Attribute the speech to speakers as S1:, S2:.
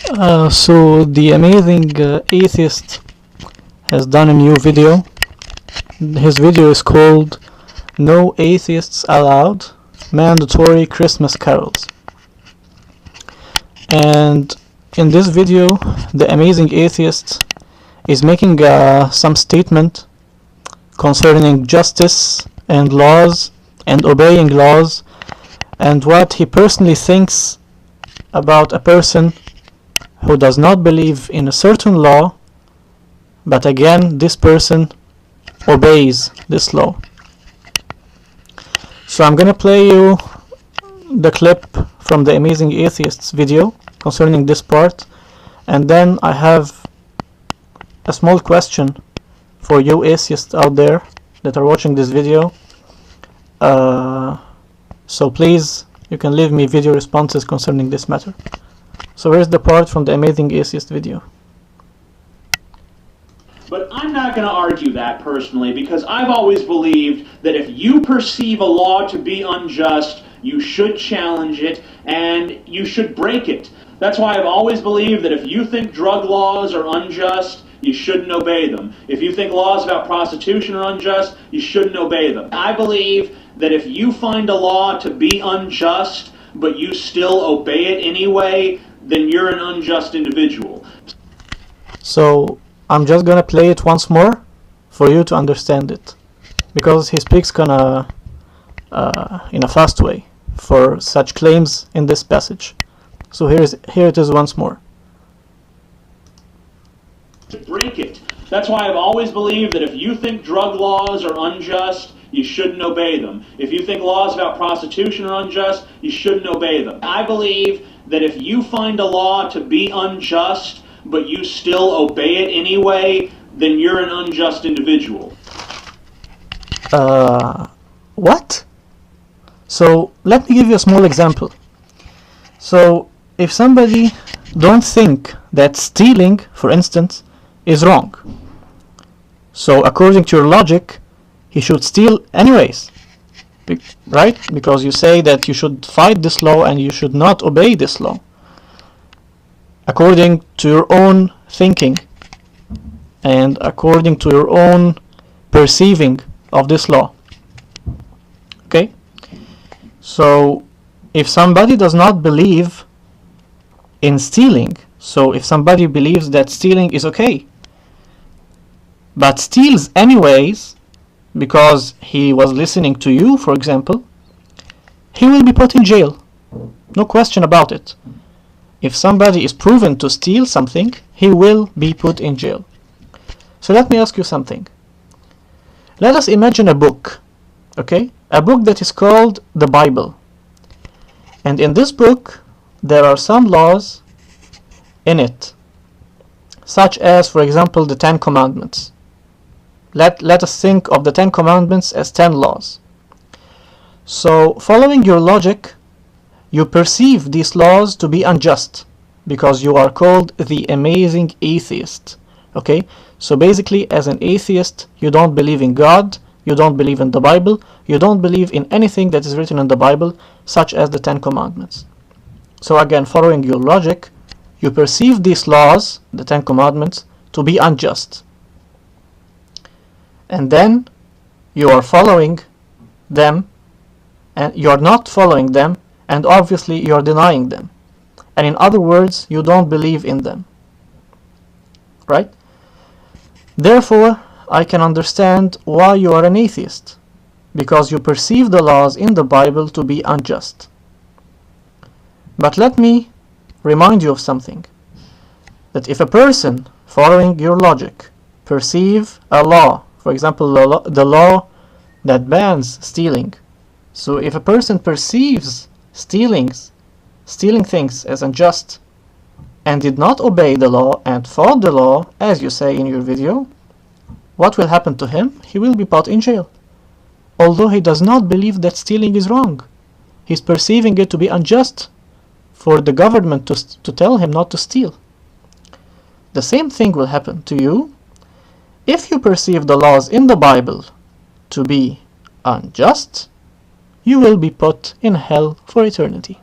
S1: So the amazing atheist has done a new video. His video is called "No Atheists Allowed: Mandatory Christmas Carols." And in this video, the amazing atheist is making some statement concerning justice and laws and obeying laws, and what he personally thinks about a person who does not believe in a certain law, but again this person obeys this law. So I'm gonna play you the clip from the Amazing Atheist's video concerning this part, and then I have a small question for you atheists out there that are watching this video. So please, you can leave me video responses concerning this matter. So here's the part from the Amazing Atheist video.
S2: But I'm not going to argue that personally, because I've always believed that if you perceive a law to be unjust, you should challenge it and you should break it. That's why I've always believed that if you think drug laws are unjust, you shouldn't obey them. If you think laws about prostitution are unjust, you shouldn't obey them. I believe that if you find a law to be unjust, but you still obey it anyway, then you're an unjust individual.
S1: So I'm just gonna play it once more for you to understand it, because he speaks kinda in a fast way for such claims in this passage. So here it is once more.
S2: To break it. That's why I've always believed that if you think drug laws are unjust, you shouldn't obey them. If you think laws about prostitution are unjust, you shouldn't obey them. I believe that if you find a law to be unjust, but you still obey it anyway, then you're an unjust individual.
S1: What? So let me give you a small example. So if somebody don't think that stealing, for instance, is wrong, so according to your logic, he should steal anyways, right? Because you say that you should fight this law and you should not obey this law, according to your own thinking and according to your own perceiving of this law. Okay? So if somebody does not believe in stealing, so if somebody believes that stealing is okay, but steals anyways because he was listening to you, for example, he will be put in jail. No question about it. If somebody is proven to steal something, he will be put in jail. So let me ask you something. Let us imagine a book, okay? A book that is called the Bible. And in this book, there are some laws in it, such as, for example, the 10 Commandments. Let us think of the 10 Commandments as 10 laws. So, following your logic, you perceive these laws to be unjust because you are called the amazing atheist. Okay? So basically, as an atheist, you don't believe in God, you don't believe in the Bible, you don't believe in anything that is written in the Bible, such as the 10 Commandments. So again, following your logic, you perceive these laws, the 10 Commandments, to be unjust. And then you are following them, and you are not following them, and obviously you are denying them. And in other words, you don't believe in them. Right? Therefore, I can understand why you are an atheist, because you perceive the laws in the Bible to be unjust. But let me remind you of something, that if a person, following your logic, perceive a law, for example, the law that bans stealing, so if a person perceives stealing things as unjust and did not obey the law and fought the law, as you say in your video, what will happen to him? He will be put in jail. Although he does not believe that stealing is wrong. He's perceiving it to be unjust for the government to tell him not to steal. The same thing will happen to you if you perceive the laws in the Bible to be unjust. You will be put in hell for eternity.